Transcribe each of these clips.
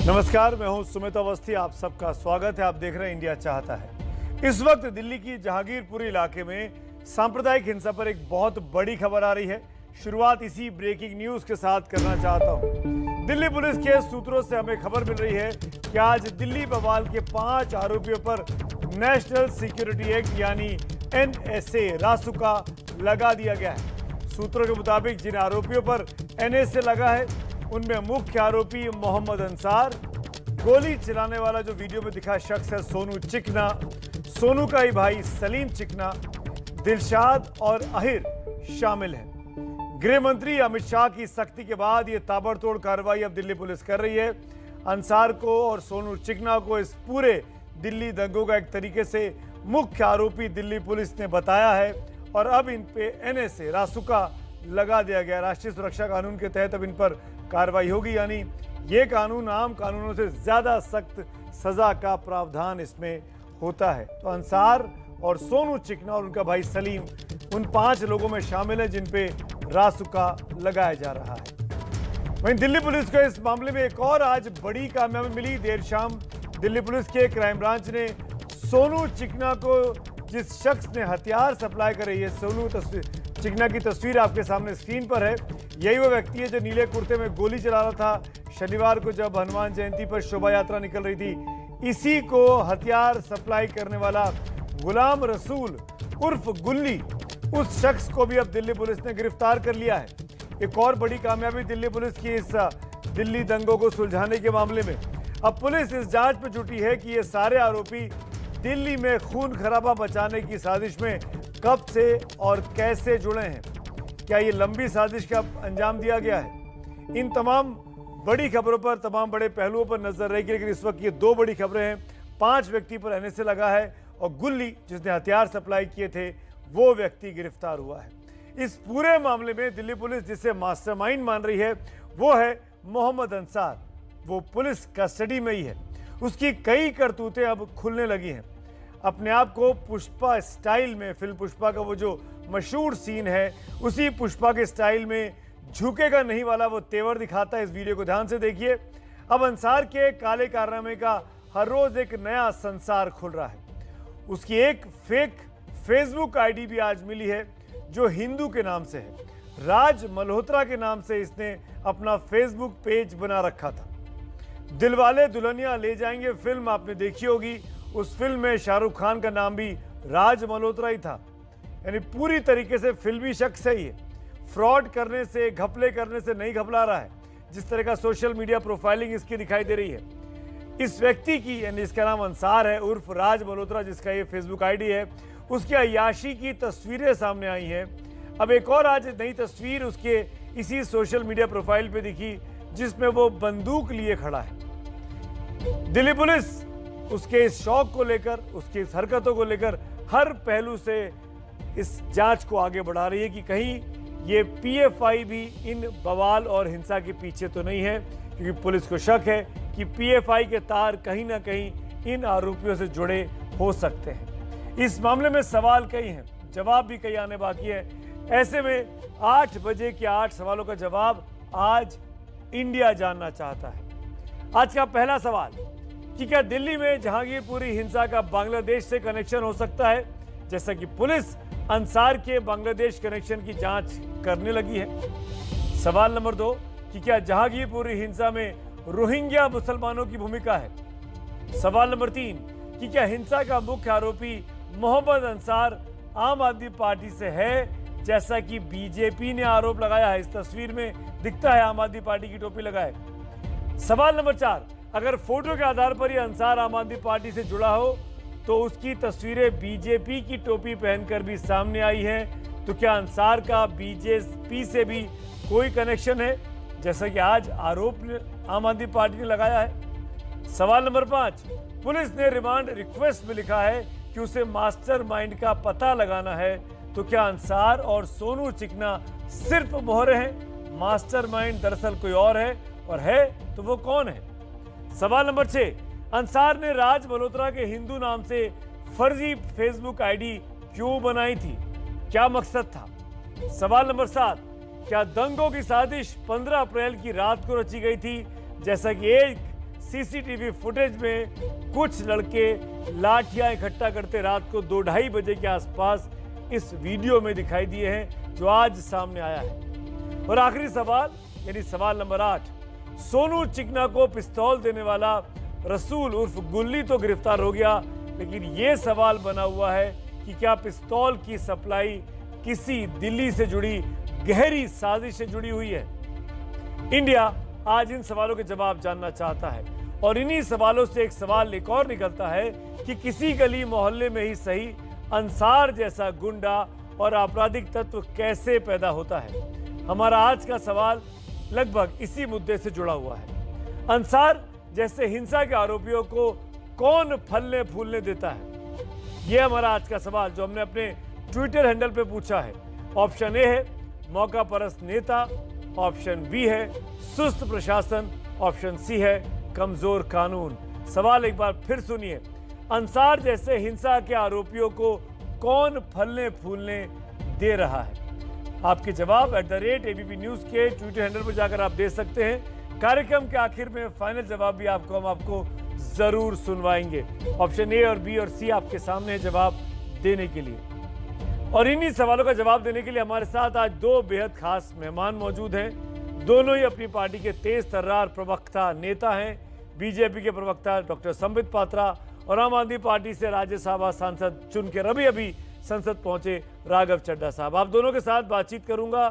नमस्कार, मैं हूं सुमित अवस्थी। आप सबका स्वागत है। आप देख रहे हैं इंडिया चाहता है। इस वक्त दिल्ली की जहांगीरपुरी इलाके में सांप्रदायिक हिंसा पर एक बहुत बड़ी खबर आ रही है। शुरुआत इसी ब्रेकिंग न्यूज के साथ करना चाहता हूं। दिल्ली पुलिस के सूत्रों से हमें खबर मिल रही है कि आज दिल्ली बवाल के 5 आरोपियों पर नेशनल सिक्योरिटी एक्ट यानी NSA रासुका लगा दिया गया है। सूत्रों के मुताबिक जिन आरोपियों पर NSA लगा है उनमें मुख्य आरोपी मोहम्मद अंसार, गोली चलाने वाला जो वीडियो में दिखा शख्स है सोनू चिकना, सोनू का ही भाई सलीम चिकना, दिलशाद और अहिर शामिल हैं। गृह मंत्री अमित शाह की सख्ती के बाद यह ताबड़तोड़ कार्रवाई अब दिल्ली पुलिस कर रही है। अंसार को और सोनू चिकना को इस पूरे दिल्ली दंगों का एक तरीके से मुख्य आरोपी दिल्ली पुलिस ने बताया है और अब इन पे NSA रासुका लगा दिया गया। राष्ट्रीय सुरक्षा कानून के तहत अब इन पर कार्रवाई होगी, यानी ये कानून आम कानूनों से ज्यादा सख्त सजा का प्रावधान इसमें होता है। तो अंसार और सोनू चिकना और उनका भाई सलीम उन 5 लोगों में शामिल है जिन पे रासुका लगाया जा रहा है। वहीं दिल्ली पुलिस को इस मामले में एक और आज बड़ी कामयाबी मिली। देर शाम दिल्ली पुलिस के क्राइम ब्रांच ने सोनू चिकना को, जिस शख्स ने हथियार सप्लाई कर रही है, सोनू चिकना की तस्वीर आपके सामने स्क्रीन पर है। यही वो व्यक्ति है जो नीले कुर्ते में गोली चला रहा था शनिवार को जब हनुमान जयंती पर शोभा यात्रा निकल रही थी। इसी को हथियार सप्लाई करने वाला गुलाम रसूल उर्फ गुल्ली, उस शख्स को भी अब दिल्ली पुलिस ने गिरफ्तार कर लिया है। एक और बड़ी कामयाबी दिल्ली पुलिस की इस दिल्ली दंगों को सुलझाने के मामले में। अब पुलिस इस जांच में जुटी है कि ये सारे आरोपी दिल्ली में खून खराबा बचाने की साजिश में कब से और कैसे जुड़े हैं। क्या ये लंबी साजिश का अंजाम दिया गया है? इन तमाम बड़ी खबरों पर, तमाम बड़े पहलुओं पर नजर रहेगी, लेकिन इस वक्त ये 2 बड़ी खबरें हैं। 5 व्यक्ति पर NSA लगा है और गुल्ली, जिसने हथियार सप्लाई किए थे, वो व्यक्ति गिरफ्तार हुआ है। इस पूरे मामले में दिल्ली पुलिस जिसे मास्टरमाइंड मान रही है वो है मोहम्मद अंसार। वो पुलिस कस्टडी में ही है। उसकी कई करतूतें अब खुलने लगी हैं। अपने आप को पुष्पा स्टाइल में, फिल्म पुष्पा का वो जो मशहूर सीन है, उसी पुष्पा के स्टाइल में झुकेगा नहीं वाला वो तेवर दिखाता है। इस वीडियो को ध्यान से देखिए। अब अंसार के काले कारनामे का हर रोज एक नया संसार खुल रहा है। उसकी एक फेक फेसबुक आईडी भी आज मिली है जो हिंदू के नाम से है। राज मल्होत्रा के नाम से इसने अपना फेसबुक पेज बना रखा था। दिलवाले दुल्हनिया ले जाएंगे फिल्म आपने देखी होगी। उस फिल्म में शाहरुख खान का नाम भी राज मल्होत्रा ही था। यानी पूरी तरीके से फिल्मी शख्स है ये। फ्रॉड करने से, घपले करने से नहीं घबरा रहा है। जिस तरह का सोशल मीडिया प्रोफाइलिंग इसकी दिखाई दे रही है, इस व्यक्ति की, यानी इसका नाम अंसार है उर्फ राज मल्होत्रा, जिसका ये फेसबुक आईडी है, उसकी अय्याशी की तस्वीरें सामने आई हैं। अब एक और आज नई तस्वीर उसके इसी सोशल मीडिया प्रोफाइल पे दिखी जिसमें वो बंदूक लिए खड़ा है। दिल्ली पुलिस उसके इस शौक को लेकर, उसकी इस हरकतों को लेकर हर पहलू से इस जांच को आगे बढ़ा रही है कि कहीं ये PFI भी इन बवाल और हिंसा के पीछे तो नहीं है, क्योंकि पुलिस को शक है कि PFI के तार कहीं ना कहीं इन आरोपियों से जुड़े हो सकते हैं। इस मामले में सवाल कई हैं, जवाब भी कई आने बाकी है। ऐसे में 8 बजे के 8 सवालों का जवाब आज इंडिया जानना चाहता है। आज का पहला सवाल कि क्या दिल्ली में जहांगीरपुरी हिंसा का बांग्लादेश से कनेक्शन हो सकता है, जैसा कि पुलिस अंसार के बांग्लादेश कनेक्शन की जांच करने लगी है। सवाल नंबर 2 कि क्या जहांगीरपुरी हिंसा में रोहिंग्या मुसलमानों की भूमिका है। सवाल नंबर 3 कि क्या हिंसा का मुख्य आरोपी मोहम्मद अंसार आम आदमी पार्टी से है, जैसा कि बीजेपी ने आरोप लगाया है। इस तस्वीर में दिखता है आम आदमी पार्टी की टोपी लगाए। सवाल नंबर 4 अगर फोटो के आधार पर यह अंसार आम आदमी पार्टी से जुड़ा हो तो उसकी तस्वीरें बीजेपी की टोपी पहनकर भी सामने आई हैं, तो क्या अंसार का बीजेपी से भी कोई कनेक्शन है, जैसा कि आज आरोप आम आदमी पार्टी ने लगाया है। सवाल नंबर 5 पुलिस ने रिमांड रिक्वेस्ट में लिखा है कि उसे मास्टरमाइंड का पता लगाना है, तो क्या अंसार और सोनू चिकना सिर्फ मोहरे हैं, मास्टरमाइंड दरअसल कोई और है तो वो कौन है। सवाल नंबर 6 अंसार ने राज मल्होत्रा के हिंदू नाम से फर्जी फेसबुक आईडी क्यों बनाई थी, क्या मकसद था। सवाल नंबर 7 क्या दंगों की साजिश 15 अप्रैल की रात को रची गई थी, जैसा कि एक सीसीटीवी फुटेज में कुछ लड़के लाठियां इकट्ठा करते रात को 2-2:30 बजे के आसपास इस वीडियो में दिखाई दिए हैं, जो आज सामने आया है। और आखिरी सवाल यानी सवाल नंबर 8, सोनू चिकना को पिस्तौल देने वाला रसूल उर्फ गुल्ली तो गिरफ्तार हो गया, लेकिन यह सवाल बना हुआ है कि क्या पिस्तौल की सप्लाई किसी दिल्ली से जुड़ी गहरी साजिश से जुड़ी हुई है? इंडिया आज इन सवालों के जवाब जानना चाहता है और इन्हीं सवालों से एक सवाल एक और निकलता है कि किसी गली मोहल्ले में ही सही अंसार जैसा गुंडा और आपराधिक तत्व कैसे पैदा होता है? हमारा आज का सवाल लगभग इसी मुद्दे से जुड़ा हुआ है। अंसार जैसे हिंसा के आरोपियों को कौन फलने फूलने देता है? यह हमारा आज का सवाल जो हमने अपने ट्विटर हैंडल पे पूछा है। ऑप्शन ए है मौका परस्त नेता, ऑप्शन बी है सुस्त प्रशासन, ऑप्शन सी है कमजोर कानून। सवाल एक बार फिर सुनिए, अंसार जैसे हिंसा के आरोपियों को कौन फलने फूलने दे रहा है? आपके जवाब @ABP न्यूज के ट्विटर हैंडल पर जाकर आप दे सकते हैं। कार्यक्रम के आखिर में फाइनल जवाब भी हम आपको जरूर सुनवाएंगे। ऑप्शन ए और बी और सी आपके सामने है जवाब देने के लिए। और इन्हीं सवालों का जवाब देने के लिए हमारे साथ आज दो बेहद खास मेहमान मौजूद हैं। दोनों ही अपनी पार्टी के तेज तर्रार प्रवक्ता नेता हैं। बीजेपी के प्रवक्ता डॉक्टर संबित पात्रा और आम आदमी पार्टी से राज्यसभा सांसद चुनकर अभी संसद पहुंचे राघव चड्ढा साहब। आप दोनों के साथ बातचीत करूंगा।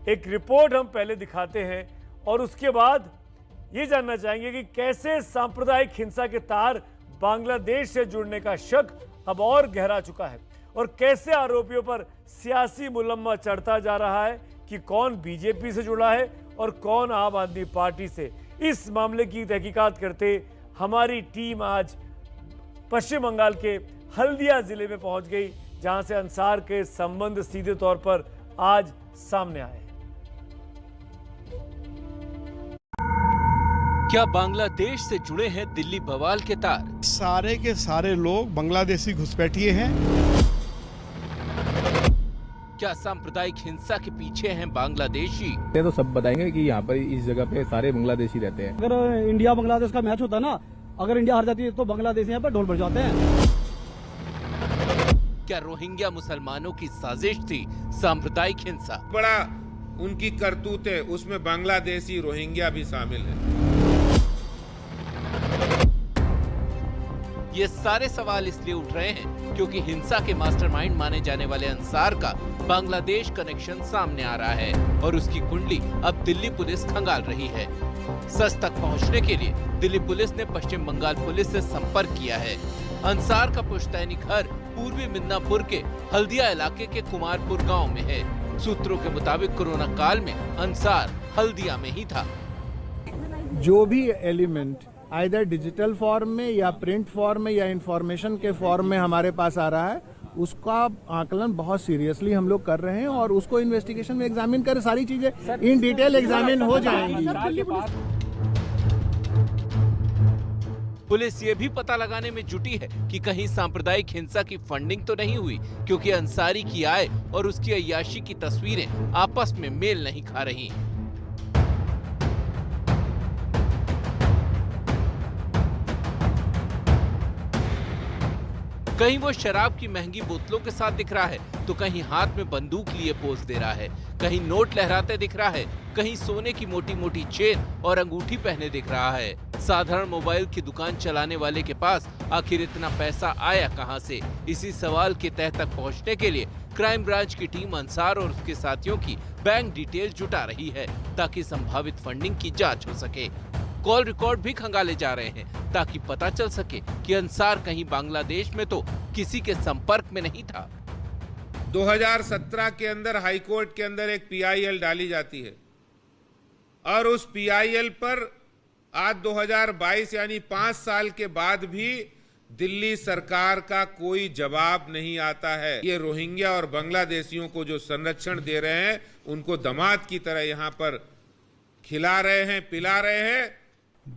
एक रिपोर्ट हम पहले दिखाते हैं और उसके बाद ये जानना चाहेंगे कि कैसे सांप्रदायिक हिंसा के तार बांग्लादेश से जुड़ने का शक अब और गहरा चुका है और कैसे आरोपियों पर सियासी मुलम्मा चढ़ता जा रहा है कि कौन बीजेपी से जुड़ा है और कौन आम आदमी पार्टी से। इस मामले की तहकीकात करते हमारी टीम आज पश्चिम बंगाल के हल्दिया जिले में पहुंच गई, जहां से अंसार के संबंध सीधे तौर पर आज सामने आए। क्या बांग्लादेश से जुड़े हैं दिल्ली बवाल के तार? सारे के सारे लोग बांग्लादेशी घुसपैठिए हैं। क्या सांप्रदायिक हिंसा के पीछे हैं बांग्लादेशी? ये तो सब बताएंगे कि यहाँ पर इस जगह पे सारे बांग्लादेशी रहते हैं। अगर इंडिया बांग्लादेश का मैच होता ना, अगर इंडिया हार जाती है तो बांग्लादेश यहाँ पर ढोल बढ़ जाते हैं। क्या रोहिंग्या मुसलमानों की साजिश थी सांप्रदायिक हिंसा? बड़ा उनकी करतूत है, उसमें बांग्लादेशी रोहिंग्या भी शामिल है। ये सारे सवाल इसलिए उठ रहे हैं क्योंकि हिंसा के मास्टरमाइंड माने जाने वाले अंसार का बांग्लादेश कनेक्शन सामने आ रहा है और उसकी कुंडली अब दिल्ली पुलिस खंगाल रही है। सच तक पहुंचने के लिए दिल्ली पुलिस ने पश्चिम बंगाल पुलिस से संपर्क किया है। अंसार का पुश्तैनी घर पूर्वी मिदनापुर के हल्दिया इलाके के कुमारपुर गांव में है। सूत्रों के मुताबिक कोरोना काल में अंसार हल्दिया में ही था। जो भी एलिमेंट आइदर डिजिटल फॉर्म में या प्रिंट फॉर्म में या इंफॉर्मेशन के फॉर्म में हमारे पास आ रहा है, उसका आकलन बहुत सीरियसली हम लोग कर रहे हैं और उसको इन्वेस्टिगेशन में एग्जामिन कर सारी चीजें इन डिटेल एग्जामिन हो जाएंगी। पुलिस ये भी पता लगाने में जुटी है कि कहीं सांप्रदायिक हिंसा की फंडिंग तो नहीं हुई, क्योंकि अंसारी की आय और उसकी अय्याशी की तस्वीरें आपस में मेल नहीं खा रही। कहीं वो शराब की महंगी बोतलों के साथ दिख रहा है तो कहीं हाथ में बंदूक लिए पोज दे रहा है, कहीं नोट लहराते दिख रहा है, कहीं सोने की मोटी मोटी चेन और अंगूठी पहने दिख रहा है। साधारण मोबाइल की दुकान चलाने वाले के पास आखिर इतना पैसा आया कहां से? इसी सवाल के तह तक पहुंचने के लिए क्राइम ब्रांच की टीम अंसार और उसके साथियों की बैंक डिटेल जुटा रही है ताकि संभावित फंडिंग की जांच हो सके। कॉल रिकॉर्ड भी खंगाले जा रहे हैं ताकि पता चल सके कि अंसार कहीं बांग्लादेश में तो किसी के संपर्क में नहीं था। 2017 के अंदर हाईकोर्ट के अंदर एक PIL डाली जाती है और उस PIL पर आज 2022 यानी 5 साल के बाद भी दिल्ली सरकार का कोई जवाब नहीं आता है। ये रोहिंग्या और बांग्लादेशियों को जो संरक्षण दे रहे हैं, उनको दामाद की तरह यहाँ पर खिला रहे हैं, पिला रहे हैं।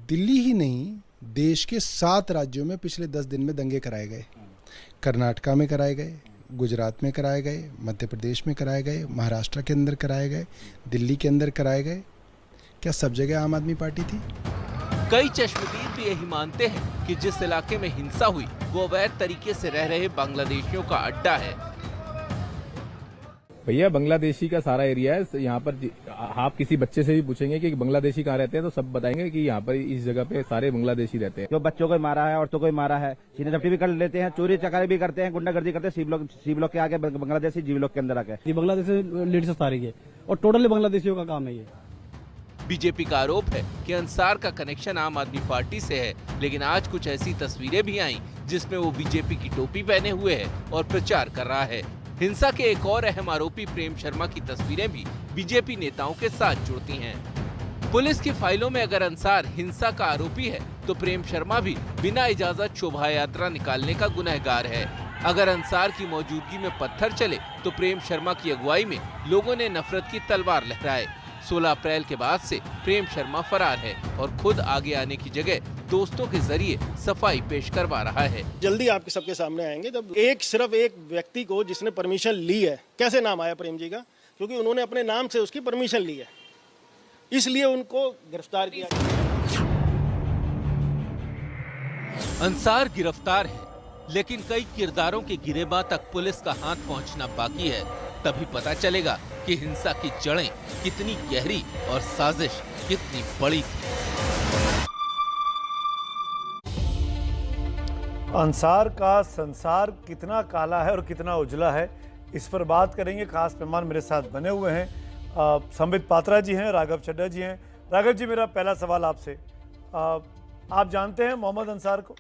दिल्ली ही नहीं, देश के 7 राज्यों में पिछले 10 दिन में दंगे कराए गए। कर्नाटका में कराए गए, गुजरात में कराए गए, मध्य प्रदेश में कराए गए, महाराष्ट्र के अंदर कराए गए, दिल्ली के अंदर कराए गए। क्या सब जगह आम आदमी पार्टी थी? कई चश्मदीद भी यही मानते हैं कि जिस इलाके में हिंसा हुई वो अवैध तरीके से रह रहे बांग्लादेशियों का अड्डा है। भैया बांग्लादेशी का सारा एरिया है यहाँ पर। आप किसी बच्चे से भी पूछेंगे कि बांग्लादेशी कहाँ रहते हैं तो सब बताएंगे कि यहाँ पर इस जगह पे सारे बांग्लादेशी रहते हैं। जो बच्चों को मारा है, औरतों को मारा है, सीने झपटी भी कर लेते हैं, चोरी चकारी भी करते हैं, गुंडागर्दी करते हैं, सी ब्लॉक के आगे, बांग्लादेशी जी ब्लॉक के अंदर आके। ये बांग्लादेशी लेडीज सारी है और टोटली बांग्लादेशियों का काम है ये। बीजेपी का आरोप है कि अंसार का कनेक्शन आम आदमी पार्टी से है, लेकिन आज कुछ ऐसी तस्वीरें भी आईं जिसमें वो बीजेपी की टोपी पहने हुए है और प्रचार कर रहा है। हिंसा के एक और अहम आरोपी प्रेम शर्मा की तस्वीरें भी बीजेपी नेताओं के साथ जुड़ती हैं। पुलिस की फाइलों में अगर अंसार हिंसा का आरोपी है तो प्रेम शर्मा भी बिना इजाजत शोभा यात्रा निकालने का गुनहगार है। अगर अंसार की मौजूदगी में पत्थर चले तो प्रेम शर्मा की अगुवाई में लोगों ने नफरत की तलवार लहराए। 16 अप्रैल के बाद से प्रेम शर्मा फरार है और खुद आगे आने की जगह दोस्तों के जरिए सफाई पेश करवा रहा है। जल्दी आपके सबके सामने आएंगे जब सिर्फ एक व्यक्ति को जिसने परमिशन ली है। कैसे नाम आया प्रेम जी का? क्योंकि उन्होंने अपने नाम से उसकी परमिशन ली है, इसलिए उनको गिरफ्तार किया। अंसार गिरफ्तार है, लेकिन कई किरदारों के गिरेबां तक पुलिस का हाथ पहुंचना बाकी है। तभी पता चलेगा कि हिंसा की जड़ें कितनी गहरी और साजिश कितनी बड़ी थी। अंसार का संसार कितना काला है और कितना उजला है, इस पर बात करेंगे। खास मेहमान मेरे साथ बने हुए हैं, संबित पात्रा जी हैं, राघव चड्ढा जी हैं। राघव जी, मेरा पहला सवाल आपसे, आप जानते हैं मोहम्मद अंसार को?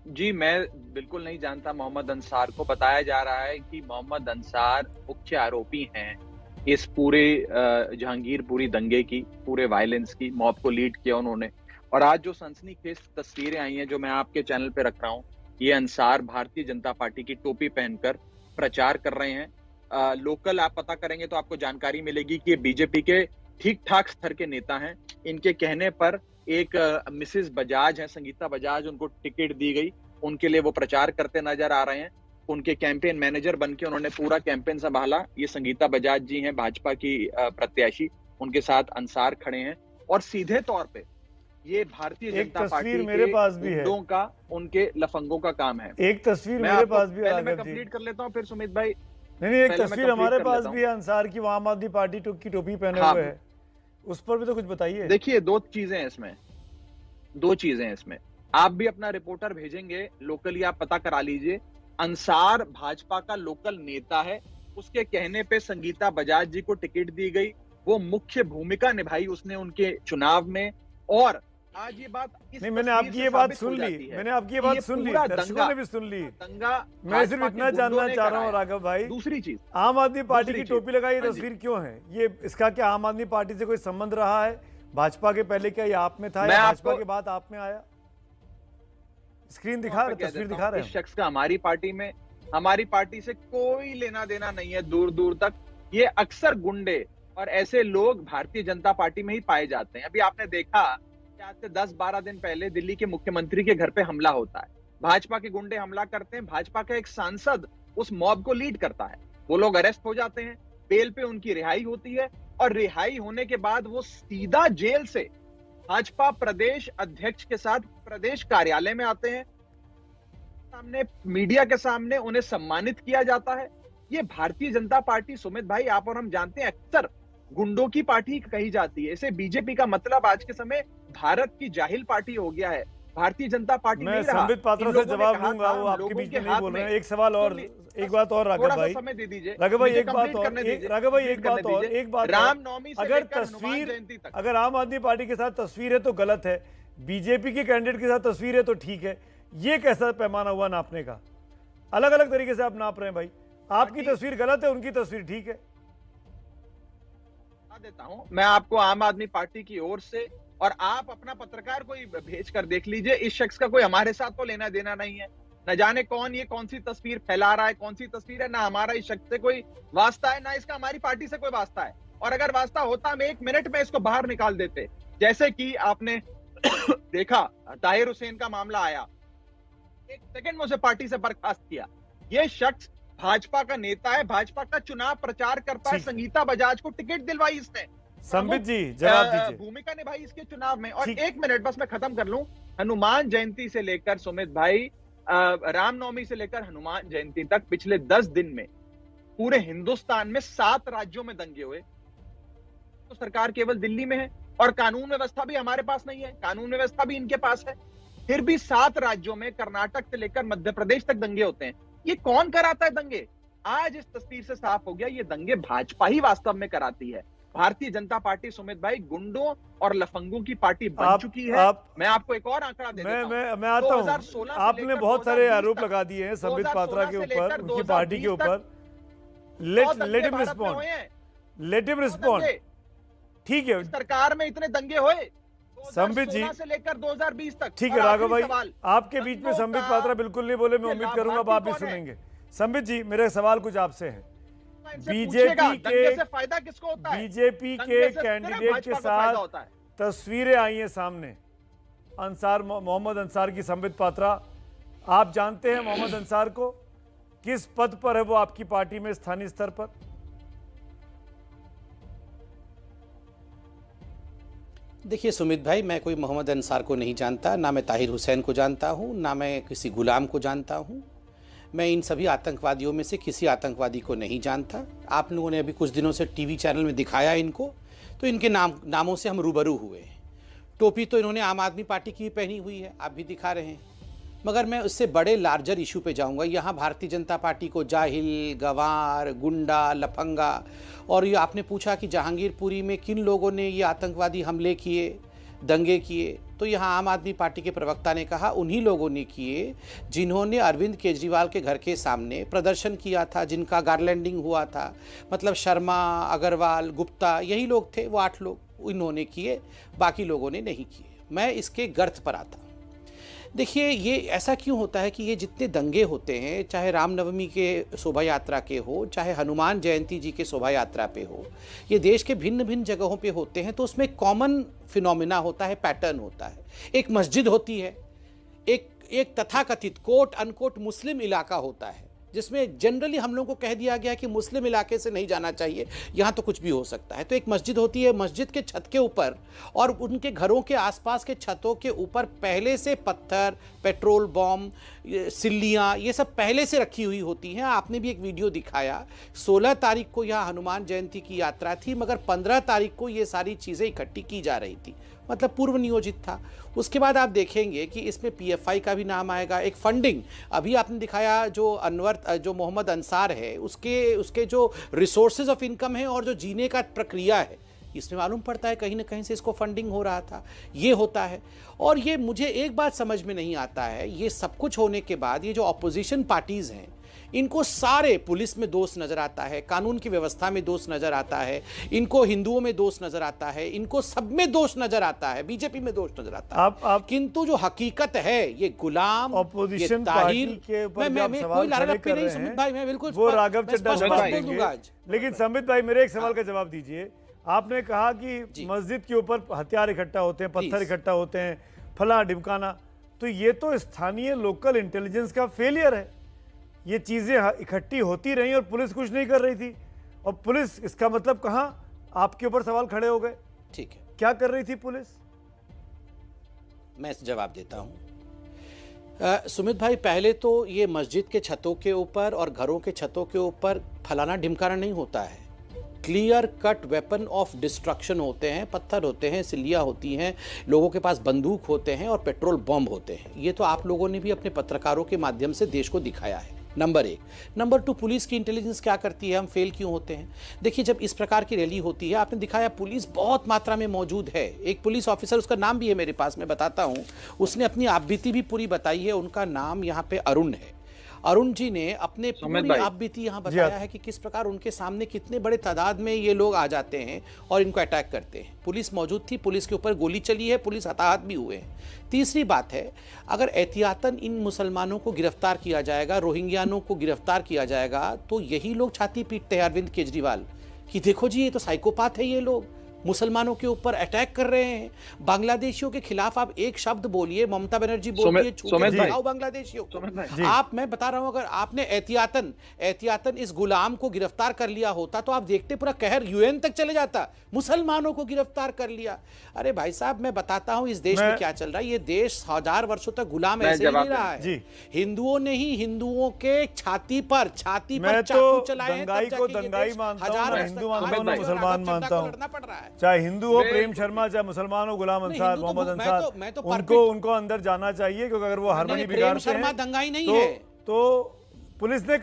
जी मैं बिल्कुल नहीं जानता मोहम्मद अंसार को। बताया जा रहा है कि मोहम्मद अंसार मुख्य आरोपी हैं इस पूरे जहांगीरपुरी दंगे की, पूरे वायलेंस की। मॉब को लीड किया उन्होंने। और आज जो सनसनीखेज तस्वीरें आई हैं जो मैं आपके चैनल पे रख रहा हूँ, ये अंसार भारतीय जनता पार्टी की टोपी पहनकर प्रचार कर रहे हैं। लोकल आप पता करेंगे तो आपको जानकारी मिलेगी कि ये बीजेपी के ठीक ठाक स्तर के नेता हैं। इनके कहने पर एक मिसेस बजाज है, संगीता बजाज, उनको टिकट दी गई, उनके लिए वो प्रचार करते नजर आ रहे हैं। उनके कैंपेन मैनेजर बनके उन्होंने पूरा कैंपेन संभाला। ये संगीता बजाज जी हैं, भाजपा की प्रत्याशी, उनके साथ अंसार खड़े हैं। और सीधे तौर पे ये भारतीय जनता पार्टी मेरे पास भी है का, उनके लफंगों का काम है। एक तस्वीर मेरे पास भी है, मैं कंप्लीट कर लेता हूँ फिर सुमित भाई। नहीं, एक तस्वीर हमारे पास भी है अंसार की, वो आम आदमी पार्टी की टोपी पहने हुए है। उस पर भी तो कुछ बताइए। देखिए दो चीजें हैं इसमें। आप भी अपना रिपोर्टर भेजेंगे लोकली, आप पता करा लीजिए। अंसार भाजपा का लोकल नेता है, उसके कहने पे संगीता बजाज जी को टिकट दी गई, वो मुख्य भूमिका निभाई उसने उनके चुनाव में। और आज ये बात नहीं, मैंने आपकी ये बात सुन ली, दर्शकों ने भी सुन ली। मैं सिर्फ इतना जानना चाह रहा हूँ राघव भाई, दूसरी चीज, आम आदमी पार्टी की टोपी लगाई तस्वीर क्यों है? ये इसका क्या आम आदमी पार्टी से कोई संबंध रहा है? भाजपा के पहले क्या ये आप में था या भाजपा के बाद आप में आया? स्क्रीन दिखा रहे, तस्वीर दिखा रहे हैं। इस शख्स का हमारी पार्टी से कोई लेना देना नहीं है दूर दूर तक। ये अक्सर गुंडे और ऐसे लोग भारतीय जनता पार्टी में ही पाए जाते हैं। अभी आपने देखा कि आज से 10-12 दिन पहले दिल्ली के मुख्यमंत्री के घर पे हमला होता है, भाजपा के गुंडे हमला करते हैं, भाजपा का एक सांसद उस मॉब को लीड करता है, वो लोग अरेस्ट हो जाते हैं, बेल पे उनकी रिहाई होती है और रिहाई होने के बाद वो सीधा जेल से भाजपा प्रदेश अध्यक्ष के साथ प्रदेश कार्यालय में आते हैं, सामने मीडिया के सामने उन्हें सम्मानित किया जाता है। ये भारतीय जनता पार्टी, सुमित भाई, आप और हम जानते हैं, अक्सर गुंडों की पार्टी कही जाती है। इसे बीजेपी का मतलब आज के समय भारत की जाहिल पार्टी हो गया है, भारतीय जनता पार्टी नहीं रहा। संबित पात्रा से जवाब दूंगा, वो आपके बीच में नहीं बोल रहे हैं। एक सवाल और, एक बात और राघव भाई, समय दे दीजिए राघव भाई, एक बात और, रामनवमी से अगर तस्वीर, अगर आम आदमी पार्टी के साथ तस्वीर है तो गलत है, बीजेपी के कैंडिडेट के साथ तस्वीर है तो ठीक है। ये कैसा पैमाना हुआ नापने का? अलग अलग तरीके से आप नाप रहे हैं भाई। आपकी तस्वीर गलत है, उनकी तस्वीर ठीक है। देता हूं मैं आपको आम आदमी पार्टी की ओर से, और आप अपना पत्रकार कोई भेज कर देख लीजिए। इस शख्स का कोई हमारे साथ तो लेना देना नहीं है। न जाने कौन सी तस्वीर फैला रहा है, कौन सी तस्वीर है, ना हमारा इस शख्स से कोई वास्ता है, ना इसका हमारी पार्टी से कोई वास्ता है। और अगर वास्ता होता हम 1 मिनट में इसको बाहर निकाल देते। जैसे कि आपने देखा ताहिर हुसैन का मामला आया, 1 सेकंड में उसे पार्टी से बर्खास्त किया। ये शख्स भाजपा का नेता है, भाजपा का चुनाव प्रचार करता है, संगीता बजाज को टिकट दिलवाई इसने, संबित जी जवाब दीजिए। भूमिका निभाई इसके चुनाव में। और ठीक। 1 मिनट बस मैं खत्म कर लूं। हनुमान जयंती से लेकर सुमित भाई, रामनवमी से लेकर हनुमान जयंती तक पिछले 10 दिन में पूरे हिंदुस्तान में 7 राज्यों में दंगे हुए। तो सरकार केवल दिल्ली में है और कानून व्यवस्था भी हमारे पास नहीं है, कानून व्यवस्था भी इनके पास है। फिर भी 7 राज्यों में, कर्नाटक से लेकर मध्य प्रदेश तक दंगे होते हैं। ये कौन कराता है दंगे? आज इस तस्वीर से साफ हो गया, ये दंगे भाजपा ही वास्तव में कराती है। भारतीय जनता पार्टी सुमित भाई गुंडों और लफंगों की पार्टी बन चुकी है। मैं आपको एक और आंकड़ा दे देता हूं। मैं आता हूं। 2016 से आपने लेकर बहुत सारे 2020 आरोप तक, लगा दिए हैं संबित 2016 पात्रा के से ऊपर, लेकर उनकी पार्टी के 2020 ऊपर। तक लेट हिम भारत में रिस्पॉन्ड, हुए लेट हिम हैं। रिस्पॉन्ड। ठीक है इस सरकार में इतने दंगे हुए संबित जी, 2016 से लेकर 2020 तक। ठीक और है राघव आखिरी भाई, सवाल, आपके बीच में संबित पात्रा बिल्कुल नहीं बोले, मैं ये उम्मीद करूंगा अब आप भी लाभार्थी कौन है? सुनेंगे। संबित जी मेरे सवाल कुछ आपसे है। इनसे बीजेपी पूछिएगा, के दंगे से फायदा किसको होता है? बीजेपी दंगे के से सिर्फ कैंडिडेट के भाजपा को फायदा साथ होता है। तस्वीरें आई हैं सामने, अंसार, मोहम्मद अंसार की। संबित पात्रा, आप जानते हैं मोहम्मद अंसार को? किस पद पर है वो आपकी पार्टी में स्थानीय स्तर पर? देखिए सुमित भाई, मैं कोई मोहम्मद अंसार को नहीं जानता, ना मैं ताहिर हुसैन को जानता हूँ, ना मैं किसी गुलाम को जानता हूँ। मैं इन सभी आतंकवादियों में से किसी आतंकवादी को नहीं जानता। आप लोगों ने अभी कुछ दिनों से टीवी चैनल में दिखाया इनको, तो इनके नामों से हम रूबरू हुए हैं। टोपी तो इन्होंने आम आदमी पार्टी की पहनी हुई है, आप भी दिखा रहे हैं। मगर मैं उससे बड़े लार्जर इशू पे जाऊंगा। यहाँ भारतीय जनता पार्टी को जाहिल, गंवार, गुंडा, लफंगा, और ये आपने पूछा कि जहांगीरपुरी में किन लोगों ने ये आतंकवादी हमले किए, दंगे किए, तो यहाँ आम आदमी पार्टी के प्रवक्ता ने कहा उन्हीं लोगों ने किए जिन्होंने अरविंद केजरीवाल के घर के सामने प्रदर्शन किया था, जिनका गारलैंडिंग हुआ था। मतलब शर्मा, अग्रवाल, गुप्ता, यही लोग थे, वो 8 लोग इन्होंने किए, बाकी लोगों ने नहीं किए। मैं इसके गर्त पर आता हूँ। देखिए ये ऐसा क्यों होता है कि ये जितने दंगे होते हैं, चाहे रामनवमी के शोभा यात्रा के हो, चाहे हनुमान जयंती जी के शोभा यात्रा पे हो, ये देश के भिन्न भिन्न जगहों पे होते हैं, तो उसमें कॉमन फिनोमिना होता है, पैटर्न होता है। एक मस्जिद होती है, एक तथाकथित कोट अनकोट मुस्लिम इलाका होता है, जिसमें जनरली हम लोगों को कह दिया गया है कि मुस्लिम इलाके से नहीं जाना चाहिए, यहाँ तो कुछ भी हो सकता है। तो एक मस्जिद होती है, मस्जिद के छत के ऊपर और उनके घरों के आसपास के छतों के ऊपर पहले से पत्थर, पेट्रोल बम, सिल्लियाँ, ये सब पहले से रखी हुई होती हैं। आपने भी एक वीडियो दिखाया, 16 तारीख को यहाँ हनुमान जयंती की यात्रा थी, मगर 15 तारीख को ये सारी चीज़ें इकट्ठी की जा रही थी, मतलब पूर्व नियोजित था। उसके बाद आप देखेंगे कि इसमें पीएफआई का भी नाम आएगा। एक फंडिंग अभी आपने दिखाया, जो मोहम्मद अंसार है, उसके जो रिसोर्सेज ऑफ इनकम है और जो जीने का प्रक्रिया है, इसमें मालूम पड़ता है कहीं ना कहीं से इसको फंडिंग हो रहा था। ये होता है। और ये मुझे एक बात समझ में नहीं आता है, ये सब कुछ होने के बाद ये जो अपोजिशन पार्टीज़ हैं, इनको सारे पुलिस में दोष नजर आता है, कानून की व्यवस्था में दोष नजर आता है, इनको हिंदुओं में दोष नजर आता है, इनको सब में दोष नजर आता है, बीजेपी में दोष नजर आता है। किंतु जो हकीकत है, ये गुलाम, ऑपोजिशन पार्टी के ऊपर जब आप सवाल खड़े कर रहे हैं, भाई मैं बिल्कुल वो राघव चड्ढा जवाब बोल दूंगा आज। देंगे। लेकिन संबित भाई मेरे एक सवाल का जवाब दीजिए। आपने कहा कि मस्जिद के ऊपर हथियार इकट्ठा होते हैं, पत्थर इकट्ठा होते हैं, फला ढिमकाना, तो ये तो स्थानीय लोकल इंटेलिजेंस का फेलियर है। ये चीजें इकट्ठी होती रही और पुलिस कुछ नहीं कर रही थी, और पुलिस, इसका मतलब कहां आपके ऊपर सवाल खड़े हो गए। ठीक है, क्या कर रही थी पुलिस? मैं जवाब देता हूं। सुमित भाई, पहले तो ये मस्जिद के छतों के ऊपर और घरों के छतों के ऊपर फलाना ढिमकाना नहीं होता है। Clear cut weapon of destruction होते हैं, पत्थर होते हैं, सिल्लियाँ होती हैं, लोगों के पास बंदूक होते हैं और पेट्रोल बम होते हैं। ये तो आप लोगों ने भी अपने पत्रकारों के माध्यम से देश को दिखाया है, नंबर 1। नंबर 2, पुलिस की इंटेलिजेंस क्या करती है, हम फेल क्यों होते हैं? देखिए, जब इस प्रकार की रैली होती है, आपने दिखाया पुलिस बहुत मात्रा में मौजूद है। एक पुलिस ऑफिसर, उसका नाम भी है मेरे पास, मैं बताता हूँ, उसने अपनी आपबीती भी पूरी बताई है। उनका नाम यहाँ पे अरुण है। अरुण जी ने अपने पूरी आपबीती यहाँ बताया है कि किस प्रकार उनके सामने कितने बड़े तादाद में ये लोग आ जाते हैं और इनको अटैक करते हैं। पुलिस मौजूद थी, पुलिस के ऊपर गोली चली है, पुलिस हताहत भी हुए हैं। तीसरी बात है, अगर एहतियातन इन मुसलमानों को गिरफ्तार किया जाएगा, रोहिंग्यानों को गिरफ्तार किया जाएगा, तो यही लोग छाती पीटते हैं अरविंद केजरीवाल कि देखो जी, ये तो साइकोपाथ है, ये लोग मुसलमानों के ऊपर अटैक कर रहे हैं। बांग्लादेशियों के खिलाफ आप एक शब्द बोलिए, ममता बनर्जी बोलती है छूके दिखाओ बांग्लादेशियों को। आप, मैं बता रहा हूं, अगर आपने एहतियातन इस गुलाम को गिरफ्तार कर लिया होता तो आप देखते पूरा कहर यूएन तक चले जाता। मुसलमानों को गिरफ्तार कर लिया। अरे भाई साहब, मैं बताता हूं इस देश में क्या चल रहा है। ये देश 1000 वर्षों तक गुलाम ऐसे ही नहीं रहा है। हिंदुओं ने ही हिंदुओं के छाती पर चाकू चलाए हैं। दंगाई को दंगाई मानता हूं, ना हिंदू मानता हूं, ना मुसलमान मानता हूं। चाहे हिंदू हो प्रेम शर्मा, चाहे मुसलमान हो गुलाम अंसार, मोहम्मद अंसार, उनको अंदर जाना चाहिए, क्योंकि अगर वो हारमोनी बिगाड़ते हैं दंगाई नहीं है तो पुलिस ने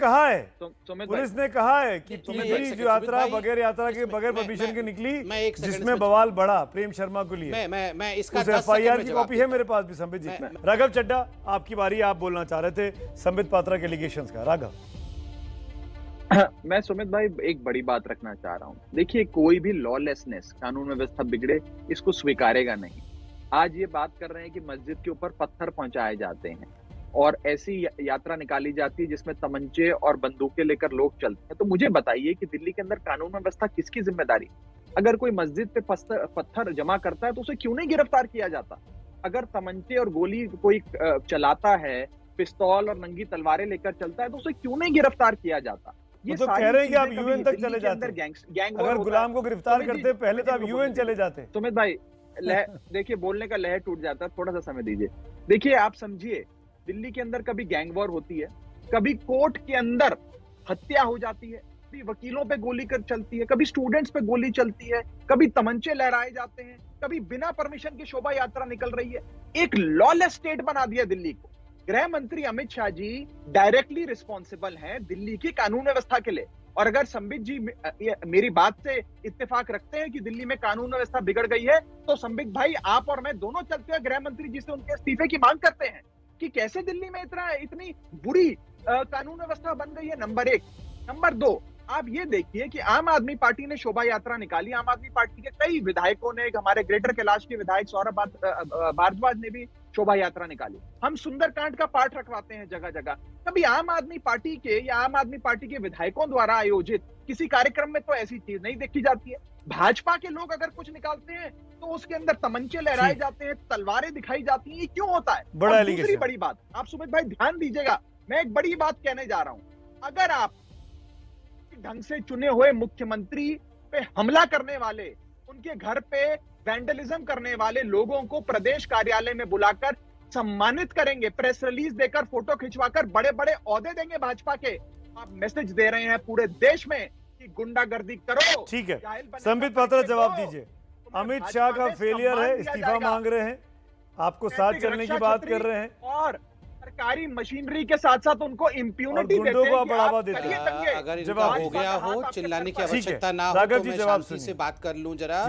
कहा है कि पूरी यात्रा बगैर परमिशन के निकली, जिसमें बवाल बढ़ा प्रेम शर्मा को लिए। मैं इसका FIR की कॉपी है मेरे पास भी संबित जी। राघव चड्डा, आपकी बारी, आप बोलना चाह रहे थे संबित पात्रा के एलिगेशंस का। राघव। मैं सुमित भाई एक बड़ी बात रखना चाह रहा हूँ। देखिए, कोई भी लॉलेसनेस, कानून व्यवस्था बिगड़े, इसको स्वीकारेगा नहीं। आज ये बात कर रहे हैं कि मस्जिद के ऊपर पत्थर पहुंचाए जाते हैं और ऐसी यात्रा निकाली जाती है जिसमें तमंचे और बंदूकें लेकर लोग चलते हैं। तो मुझे बताइए कि दिल्ली के अंदर कानून व्यवस्था किसकी जिम्मेदारी? अगर कोई मस्जिद पे पत्थर जमा करता है तो उसे क्यों नहीं गिरफ्तार किया जाता? अगर तमंचे और गोली कोई चलाता है, पिस्तौल और नंगी तलवारें लेकर चलता है, तो उसे क्यों नहीं गिरफ्तार किया जाता? ये तो कह रहे हैं कि आप यूएन तक चले जाते। अगर गुलाम को गिरफ्तार करते पहले तो आप यूएन चले जाते। सुमित भाई, देखिए, बोलने का लहर टूट जाता है, थोड़ा सा समय दीजिए। देखिए, आप समझिए, दिल्ली के अंदर कभी गैंग वॉर होती है, कभी कोर्ट के अंदर हत्या हो जाती है, कभी वकीलों पे गोली कर चलती है, कभी स्टूडेंट्स पे गोली चलती है, कभी तमंचे लहराए जाते हैं, कभी बिना परमिशन की शोभा यात्रा निकल रही है। एक लॉलेस स्टेट बना दिया दिल्ली को। गृह मंत्री अमित शाह जी डायरेक्टली रिस्पॉन्सिबल हैं दिल्ली की कानून व्यवस्था के लिए। और अगर संबित जी मेरी बात से इत्तेफाक रखते हैं कि दिल्ली में कानून व्यवस्था बिगड़ गई है, तो संबित भाई, आप और मैं दोनों चलते हैं गृह मंत्री जी से उनके इस्तीफे की मांग करते हैं कि कैसे दिल्ली में इतनी बुरी कानून व्यवस्था बन गई है। नंबर 1। नंबर 2, आप ये देखिए कि आम आदमी पार्टी ने शोभा यात्रा निकाली। आम आदमी पार्टी के कई विधायकों ने, हमारे ग्रेटर कैलाश के विधायक सौरभ भारद्वाज ने भी शोभा यात्रा निकाली। हम सुंदरकांड का पाठ रखवाते हैं जगह जगह। कभी आम आदमी पार्टी के या आम आदमी पार्टी के विधायकों द्वारा आयोजित किसी कार्यक्रम में तो ऐसी चीज नहीं देखी जाती है। भाजपा के लोग अगर कुछ निकालते हैं तो उसके अंदर तमंचे लहराए जाते हैं, तलवारें दिखाई जाती हैं। ये क्यों होता है? बड़ा दूसरी बड़ी बात, आप सुमित भाई ध्यान दीजिएगा, मैं एक बड़ी बात कहने जा रहा हूं। अगर आप ढंग से चुने हुए मुख्यमंत्री पे हमला करने वाले, उनके घर पे वैंडलिज्म करने वाले लोगों को प्रदेश कार्यालय में बुलाकर सम्मानित करेंगे, प्रेस रिलीज देकर, फोटो खिंचवाकर बड़े बड़े औहदे देंगे भाजपा के, आप मैसेज दे रहे हैं पूरे देश में कि गुंडागर्दी करो। ठीक है, संबित पात्रा जवाब दीजिए। अमित शाह का फेलियर है, इस्तीफा मांग रहे हैं, आपको साथ चलने की बात कर रहे हैं, और सरकारी मशीनरी के साथ साथ उनको इम्प्यूनिटी देते हैं, बढ़ावा देते हैं। अगर इनका हो गया हो, चिल्लाने की आवश्यकता ना हो, तो मैं शांति से बात कर लूं जरा।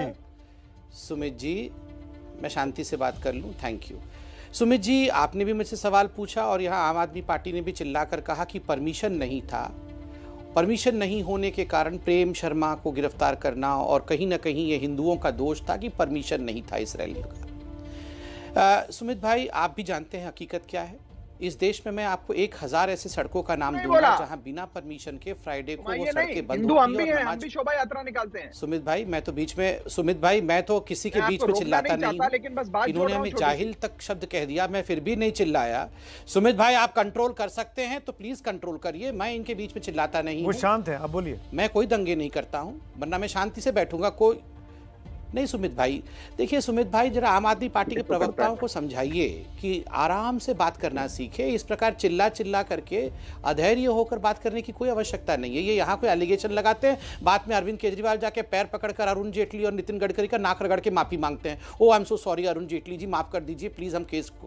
सुमित जी, मैं शांति से बात कर लूं। Thank you. सुमित जी, आपने भी मुझसे सवाल पूछा और यहाँ आम आदमी पार्टी ने भी चिल्लाकर कहा कि परमिशन नहीं था। परमिशन नहीं होने के कारण प्रेम शर्मा को गिरफ्तार करना, और कहीं ना कहीं ये हिंदुओं का दोष था कि परमिशन नहीं था इस रैली का। सुमित भाई, आप भी जानते हैं हकीकत क्या है। इस देश में मैं आपको 1000 ऐसे सड़कों का नाम दूंगा जहां बिना परमिशन के फ्राइडे को वो सड़कें बंद होती है और हम भी शोभा यात्रा निकालते हैं। सुमित भाई, मैं तो बीच में, सुमित भाई, मैं तो किसी के बीच में चिल्लाता नहीं, लेकिन बस बात इन्होंने हमें जाहिल तक शब्द कह दिया, मैं फिर भी नहीं चिल्लाया। सुमित भाई, आप कंट्रोल कर सकते हैं तो प्लीज कंट्रोल करिए, मैं इनके बीच में चिल्लाता नहीं। वो शांत है, आप बोलिए। मैं कोई दंगे नहीं करता हूं, वरना मैं शांति से बैठूंगा। कोई नहीं सुमित भाई, देखिए सुमित भाई, जरा आम आदमी पार्टी के प्रवक्ताओं को समझाइए कि आराम से बात करना सीखे। इस प्रकार चिल्ला चिल्ला करके अधैर्य होकर बात करने की कोई आवश्यकता नहीं है। ये यहाँ कोई एलिगेशन लगाते हैं, बाद में अरविंद केजरीवाल जाके पैर पकड़कर अरुण जेटली और नितिन गडकरी का नाक रगड़ के माफी मांगते हैं। Oh I am so sorry Arun Jaitley ji, माफ कर दीजिए प्लीज, हम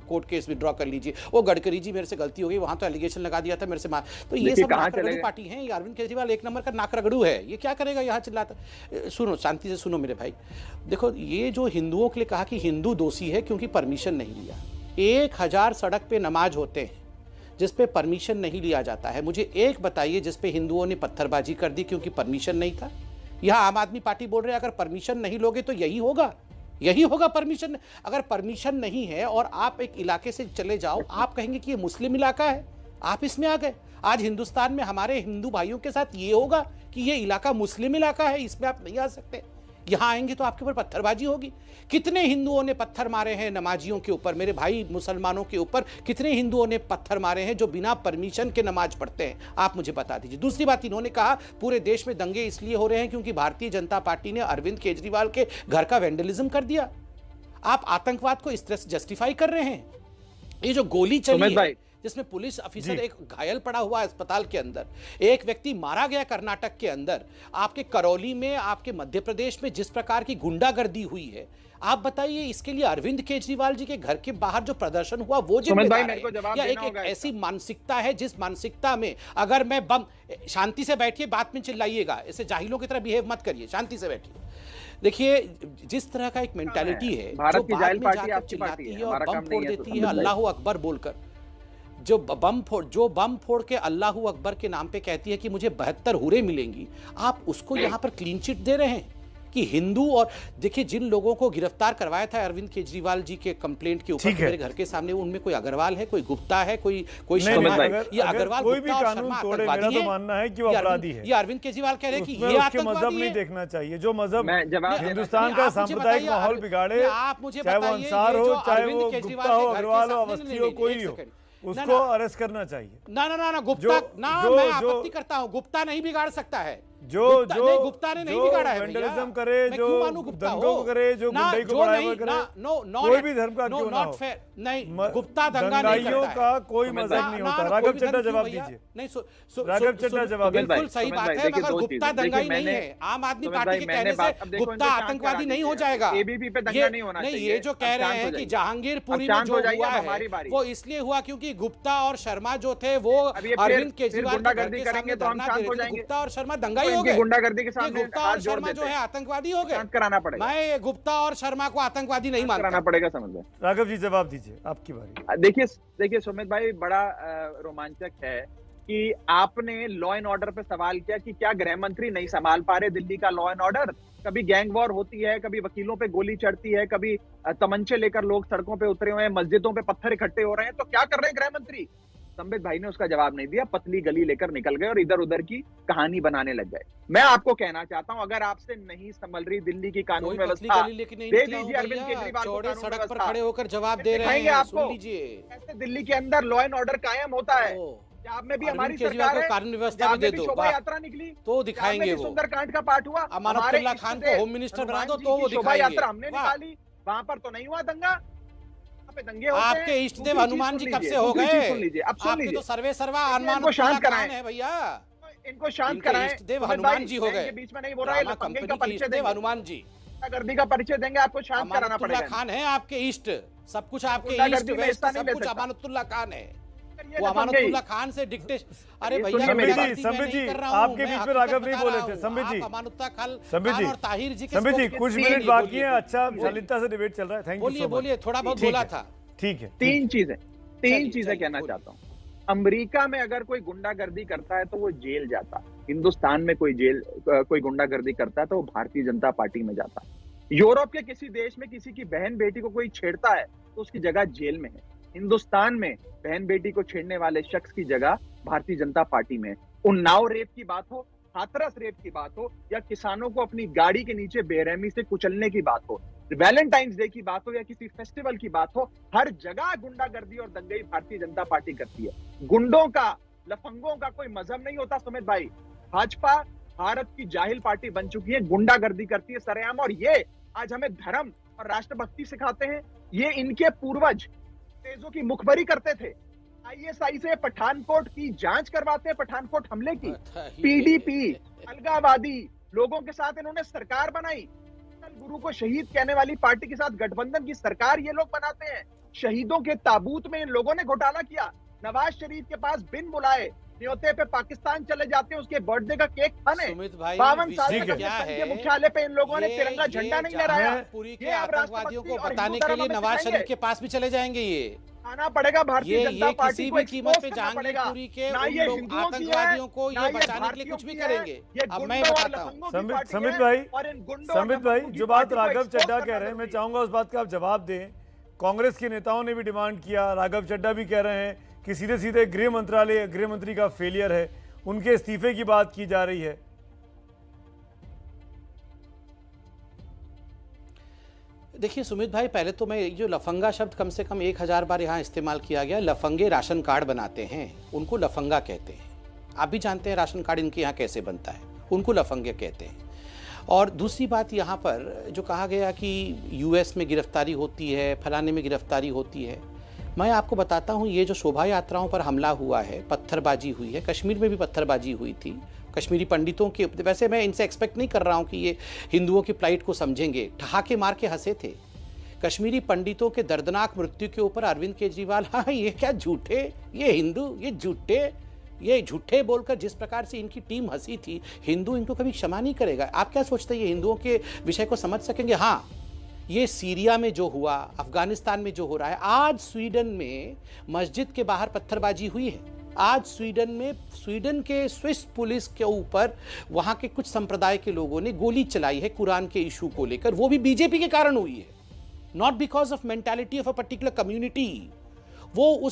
कोर्ट केस विड्रॉ कर लीजिए। ओ गडकरी जी, मेरे से गलती हो गई, वहां तो एलिगेशन लगा दिया था, मेरे से माफ। तो ये सब नाक रगड़ू पार्टी है। ये अरविंद केजरीवाल एक नंबर का नाक रगड़ू है, ये क्या करेगा यहाँ चिल्लाता। सुनो, शांति से सुनो मेरे भाई। देखो, ये जो हिंदुओं के लिए कहा कि हिंदू दोषी है क्योंकि परमिशन नहीं लिया, 1000 सड़क पे नमाज होते हैं जिस पे परमिशन नहीं लिया जाता है। मुझे एक बताइए जिस पे हिंदुओं ने पत्थरबाजी कर दी क्योंकि परमिशन नहीं था। यहां आम आदमी पार्टी बोल रहे हैं अगर परमिशन नहीं लोगे तो यही होगा, यही होगा परमिशन। अगर परमिशन नहीं है और आप एक इलाके से चले जाओ, आप कहेंगे कि ये मुस्लिम इलाका है, आप इसमें आ गए। आज हिंदुस्तान में हमारे हिंदू भाइयों के साथ ये होगा कि ये इलाका मुस्लिम इलाका है, इसमें आप नहीं आ सकते। यहाँ आएंगे तो आपके ऊपर पत्थरबाजी होगी। कितने हिंदुओं ने पत्थर मारे हैं नमाजियों के ऊपर, मेरे भाई मुसलमानों के ऊपर कितने हिंदुओं ने पत्थर मारे हैं जो बिना परमिशन के नमाज पढ़ते हैं, आप मुझे बता दीजिए। दूसरी बात, इन्होंने कहा पूरे देश में दंगे इसलिए हो रहे हैं क्योंकि भारतीय जनता पार्टी ने अरविंद केजरीवाल के घर का वेंडलिज्म कर दिया। आप आतंकवाद को इस तरह से जस्टिफाई कर रहे हैं। ये जो गोली चली है जिसमें पुलिस ऑफिसर एक घायल पड़ा हुआ अस्पताल के अंदर, एक व्यक्ति मारा गया कर्नाटक के अंदर, आपके करौली में, आपके मध्य प्रदेश में जिस प्रकार की गुंडागर्दी हुई है, आप बताइए इसके लिए अरविंद केजरीवाल जी के घर के बाहर जो प्रदर्शन हुआ वो जिम्मेदार है या एक ऐसी मानसिकता है जिस मानसिकता में अगर मैं बम, शांति से बैठिए, बात में चिल्लाइएगा, ऐसे जाहिलों की तरह बिहेव मत करिए, शांति से बैठिए। देखिए जिस तरह का एक मेंटालिटी है जो बाद में जाकर चिल्लाती है और बम फोड़ देती है अल्लाह अकबर बोलकर, जो बम फोड़ के अल्लाह अकबर के नाम पे कहती है कि मुझे 72 हुरे मिलेंगी, आप उसको यहाँ पर क्लीन चिट दे रहे हैं कि हिंदू। और देखिए जिन लोगों को गिरफ्तार करवाया था अरविंद केजरीवाल जी के कंप्लेंट के ऊपर मेरे घर के सामने, उनमें कोई अग्रवाल है, कोई गुप्ता है, कोई शर्मा है। ये अग्रवाल, कोई भी गुप्ता और कानून शर्मा तोड़े, आतंकवादी मेरा तो मानना है कि वो अपराधी है। ये अरविंद केजरीवाल कह रहे हैं कि ये मजहब नहीं देखना चाहिए, जो मजहब हिंदुस्तान का सांप्रदायिक माहौल बिगाड़े, आप मुझे चाहे वो अंसार हो, चाहे वो गुप्ता हो, अग्रवाल हो, अवस्थी हो, कोई हो, उसको अरेस्ट करना चाहिए। ना गुप्ता ना, मैं आपत्ति करता हूँ, गुप्ता नहीं बिगाड़ सकता है। गुप्ता ने नहीं बिगाड़ा है, वेंडलिज्म करे, जो दंगों को करे, जो गुंडाई को बढ़ावा करे, कोई भी धर्म का क्यों ना हो, नहीं, गुप्ता दंगा नहीं करता है। का कोई मजाक नहीं होता। राघव चड्ढा जवाब दीजिए। नहीं, राघव चड्ढा जवाब। बिल्कुल सही बात है, मगर गुप्ता दंगाई नहीं है। आम आदमी पार्टी के कहने से गुप्ता आतंकवादी नहीं हो जाएगा। एबीपी पे दंगा नहीं होना चाहिए। ये जो कह रहे हैं कि जहांगीरपुरी में जो हुआ है वो इसलिए हुआ क्योंकि गुप्ता और शर्मा जो थे वो अरविंद केजरीवाल गुंडागर्दी करेंगे तो हम शांत हो जाएंगे। गुप्ता और शर्मा दंगाई हो गए, गुंडागर्दी के सामने गुप्ता और शर्मा जो है आतंकवादी हो गए, शांत कराना पड़ेगा। मैं गुप्ता और शर्मा को आतंकवादी नहीं मानता। कराना पड़ेगा, समझ लो। राघव जी जवाब दीजिए, आपकी बारी। देखिए सुमित भाई, बड़ा रोमांचक है कि आपने लॉ एंड ऑर्डर पे सवाल किया कि क्या गृह मंत्री नहीं संभाल पा रहे दिल्ली का लॉ एंड ऑर्डर। कभी गैंग वॉर होती है, कभी वकीलों पे गोली चढ़ती है, कभी तमंचे लेकर लोग सड़कों पे उतरे हुए हैं, मस्जिदों पे पत्थर इकट्ठे हो रहे हैं, तो क्या कर रहे हैं गृह मंत्री? संबित भाई ने उसका जवाब नहीं दिया, पतली गली लेकर निकल गए और इधर उधर की कहानी बनाने लग गए। मैं आपको कहना चाहता हूं, अगर आपसे नहीं संभल रही दिल्ली की कानून व्यवस्था, दे दीजिए अरविंद केजरीवाल को सड़क पर खड़े होकर जवाब दे रहे हैं, आपको कैसे दिल्ली के अंदर लॉ एंड ऑर्डर कायम होता है। पंजाब में भी हमारी सरकार है, कानून व्यवस्था भी दे दो, शोभा यात्रा निकली तो दिखाएंगे वो। सुंदरकांड का पाठ हुआ, अमानतुल्लाह खान को होम मिनिस्टर बना दो तो वो शोभा यात्रा हमने निकाली, वहां पर तो नहीं हुआ दंगा। दंगे आपके इष्ट देव हनुमान जी कब से हो गए? आपके तो सर्वे सर्वा इनको शांत कराएं है भैया, इनको शांत कराएं। इष्ट देव हनुमान जी हो गए, बीच में नहीं बोल रहा है, कंपनी के इष्ट देव हनुमान जी, गर्दी का परिचय देंगे, आपको शांत कराना पड़ेगा। खान है आपके इष्ट, सब कुछ आपके इष्ट वेस्ट, सब कुछ अमानतुल्लाह खान है, वो अमानतुल्लाह खान से डिक्टेट। अरे भैया संबित जी आपके बीच में राघव नहीं बोले थे। संबित जी और ताहिर जी, संबित जी कुछ मिनट बाकी है, अच्छा शालीनता से डिबेट चल रहा है। Thank you. बोलिए, थोड़ा बहुत बोला था, ठीक है। तीन चीजें कहना चाहता हूँ। अमेरिका में अगर कोई गुंडागर्दी करता है तो वो जेल जाता, हिंदुस्तान में कोई गुंडागर्दी करता है तो वो भारतीय जनता पार्टी में जाता। यूरोप के किसी देश में किसी की बहन बेटी को कोई छेड़ता है तो उसकी जगह जेल में है। हिंदुस्तान में बहन बेटी को छेड़ने वाले शख्स की जगह भारतीय जनता पार्टी में। उन्नाव रेप की बात हो, हाथरस रेप की बात हो, या किसानों को अपनी गाड़ी के नीचे बेरहमी से कुचलने की बात हो, वैलेंटाइंस डे की बात हो, या किसी फेस्टिवल की बात हो, हर जगह गुंडागर्दी और दंगई भारतीय जनता पार्टी करती है। गुंडों का, लफंगों का कोई मजहब नहीं होता सुमित भाई। भाजपा भारत की जाहिल पार्टी बन चुकी है, गुंडागर्दी करती है सरेआम, और ये आज हमें धर्म और राष्ट्रभक्ति सिखाते हैं। ये इनके पूर्वज तेजों की मुखबरी करते थे, आईएसआई से पठानकोट की जांच करवाते हैं, पठानकोट हमले की। पीडीपी, अलगावादी लोगों के साथ इन्होंने सरकार बनाई। गुरु को शहीद कहने वाली पार्टी के साथ गठबंधन की सरकार ये लोग बनाते हैं। शहीदों के ताबूत में इन लोगों ने घोटाला किया। नवाज शरीफ के पास बिन बुलाए न्योते पे पाकिस्तान चले जाते हैं, उसके बर्थडे का केक खाने। 52 साल के मुख्यालय पे इन लोगों ने तिरंगा झंडा नहीं लहराया। पूरी के आतंकवादियों को बताने के लिए नवाज शरीफ के पास भी चले जाएंगे। ये आना पड़ेगा भारतीय जनता पार्टी को, किसी भी कीमत पे जहांगीरपुरी के आतंकवादियों को ये बचाने के लिए कुछ भी करेंगे। अब मैं बताता हूँ संबित भाई, जो बात राघव चड्ढा कह रहे हैं, मैं चाहूंगा उस बात का आप जवाब दें। कांग्रेस के नेताओं ने भी डिमांड किया, राघव चड्ढा भी कह रहे हैं कि सीधे सीधे गृह मंत्री का फेलियर है, उनके इस्तीफे की बात की जा रही है। देखिए सुमित भाई, पहले तो मैं जो लफंगा शब्द कम से कम 1000 बार यहाँ इस्तेमाल किया गया। लफंगे राशन कार्ड बनाते हैं, उनको लफंगा कहते हैं। आप भी जानते हैं राशन कार्ड इनके यहाँ कैसे बनता है, उनको लफंगे कहते हैं। और दूसरी बात यहाँ पर जो कहा गया कि यूएस में गिरफ्तारी होती है, फलाने में गिरफ्तारी होती है, मैं आपको बताता हूँ ये जो शोभा यात्राओं पर हमला हुआ है, पत्थरबाजी हुई है, कश्मीर में भी पत्थरबाजी हुई थी। कश्मीरी पंडितों के, वैसे मैं इनसे एक्सपेक्ट नहीं कर रहा हूँ कि ये हिंदुओं की प्लाइट को समझेंगे, ठहाके मार के हंसे थे। कश्मीरी पंडितों के दर्दनाक मृत्यु के ऊपर अरविंद केजरीवाल, हाँ ये क्या झूठे, ये हिंदू, ये झूठे बोलकर जिस प्रकार से इनकी टीम हंसी थी, हिंदू इनको कभी क्षमा नहीं करेगा। आप क्या सोचते हैं ये हिंदुओं के विषय को समझ सकेंगे? हाँ, ये सीरिया में जो हुआ, अफगानिस्तान में जो हो रहा है, आज स्वीडन में मस्जिद के बाहर पत्थरबाजी हुई है। आज स्वीडन के स्विस पुलिस के ऊपर वहां के कुछ संप्रदाय के लोगों ने गोली चलाई है कुरान के इशू को लेकर। वो भी बीजेपी के कारण हुई है, not because of mentality of a particular community. वो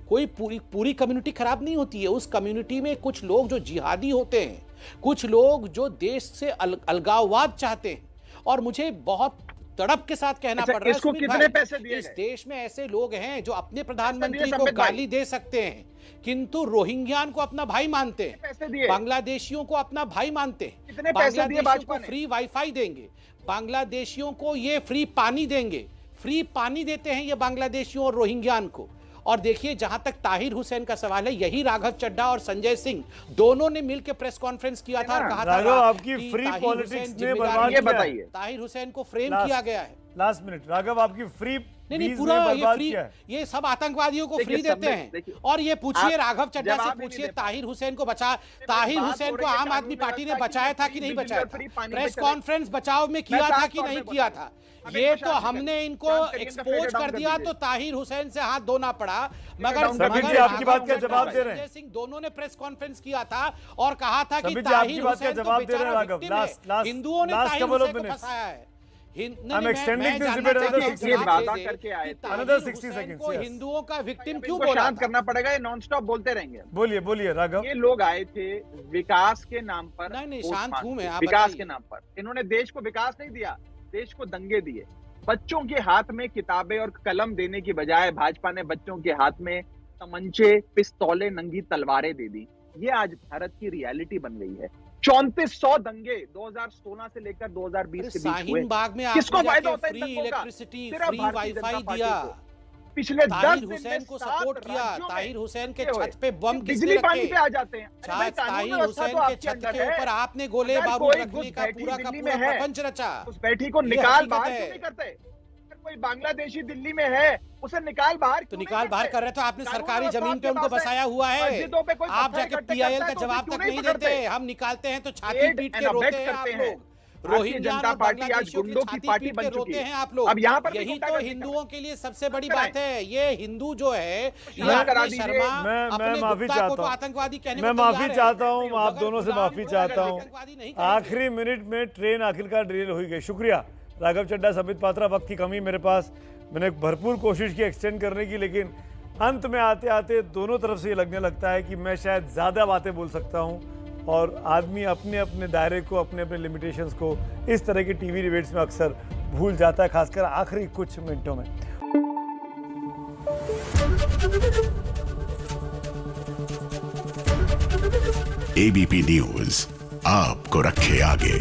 कोई पूरी कम्युनिटी खराब नहीं होती है। उस कम्युनिटी में कुछ लोग जो जिहादी होते हैं, कुछ लोग जो देश से अलगाववाद चाहते हैं। और मुझे बहुत तड़प के साथ कहना पड़ रहा है, इसको कितने पैसे दिए इस देश में ऐसे लोग हैं जो अपने प्रधानमंत्री को गाली दे सकते हैं, किंतु रोहिंग्यान को अपना भाई मानते हैं, बांग्लादेशियों को अपना भाई मानते हैं, कितने पैसे दिए भाजपा ने? फ्री वाईफाई देंगे, बांग्लादेशियों को ये फ्री पानी देंगे, फ्री पानी देते हैं ये बांग्लादेशियों और रोहिंग्यान को। और देखिए, जहां तक ताहिर हुसैन का सवाल है, यही राघव चड्ढा और संजय सिंह दोनों ने मिलकर प्रेस कॉन्फ्रेंस किया था और कहा था राघव, आपकी फ्री पॉलिटिक्स ने बर्बाद किया। बताइए, ताहिर हुसैन को फ्रेम किया गया है। लास्ट मिनट राघव, आपकी फ्री नहीं पूरा ये सब आतंकवादियों को फ्री देते हैं। और ये पूछिए राघव चड्ढा से पूछिए, ताहिर हुसैन को आम आदमी पार्टी ने बचाया था कि नहीं बचाया था? प्रेस कॉन्फ्रेंस बचाव में किया था कि नहीं किया था? ये तो हमने इनको एक्सपोज कर दिया तो ताहिर हुसैन से हाथ धोना पड़ा। मगर आपकी बात का जवाब दे रहे हैं। सिंह दोनों ने प्रेस कॉन्फ्रेंस किया था और कहा था कि ताहिर हुसैन जवाब दे रहे हैं। हिंदुओं ने ताहिर हुसैन को फंसाया है। I'm extending this debate another 60 seconds. को हिंदुओं का विक्टिम क्यों बोला? शांत करना पड़ेगा, ये नॉन स्टॉप बोलते रहेंगे। बोलिए राघव। ये लोग आए थे विकास के नाम पर। नहीं शांत हूं मैं। विकास के नाम पर इन्होंने देश को विकास नहीं दिया, देश को दंगे दिए। बच्चों के हाथ में किताबें और कलम देने की बजाय भाजपा ने बच्चों के हाथ में तमंचे, पिस्तौलें, नंगी तलवारें दे दी। ये आज भारत की रियलिटी बन गई है। 3400 दंगे 2016 से लेकर 2020 के बीच हुए। बाग में किसको फायदा होता है? फ्री इलेक्ट्रिसिटी, फ्री वाईफाई दिया, पिछले 10 दिन हुसैन को सपोर्ट किया। ताहिर हुसैन के छत पे बम बिजली पानी पे आ जाते हैं। ताहिर हुसैन के छत के ऊपर आपने गोले बारूद रखने का पूरा प्रपंच रचा। उस बैठी को निकाल बाहर क्यों नहीं करते? कोई बांग्लादेशी दिल्ली में है, उसे निकाल बाहर। तो निकाल बाहर कर रहे तो आपने सरकारी जमीन पे उनको बसाया हुआ है। आप जाके पीआईएल का जवाब तक नहीं देते। हम निकालते हैं तो छाती पीट के रोते हैं आप लोग। रोहिंग्या और बांग्लादेशियों की छाती पीट के रोते हैं आप लोग। अब यहाँ पर यही तो हिंदुओं के लिए सबसे बड़ी बात है। ये हिंदू जो है, ये मैं माफी चाहता हूँ, आतंकवादी कहने मैं माफी चाहता हूँ, आप दोनों से माफी चाहता हूँ। आखिरी मिनट में ट्रेन आखिरकार डिले हो गई। शुक्रिया राघव चड्ढा, संबित पात्रा। वक्त की कमी मेरे पास, मैंने भरपूर कोशिश की एक्सटेंड करने की, लेकिन अंत में आते आते दोनों तरफ से ये लगने लगता है कि मैं शायद ज़्यादा बातें बोल सकता हूँ और आदमी अपने अपने दायरे को, अपने अपने लिमिटेशंस को इस तरह के टीवी डिबेट्स में अक्सर भूल जाता है, खासकर आखिरी कुछ मिनटों में। एबीपी न्यूज़ आपको रखे आगे।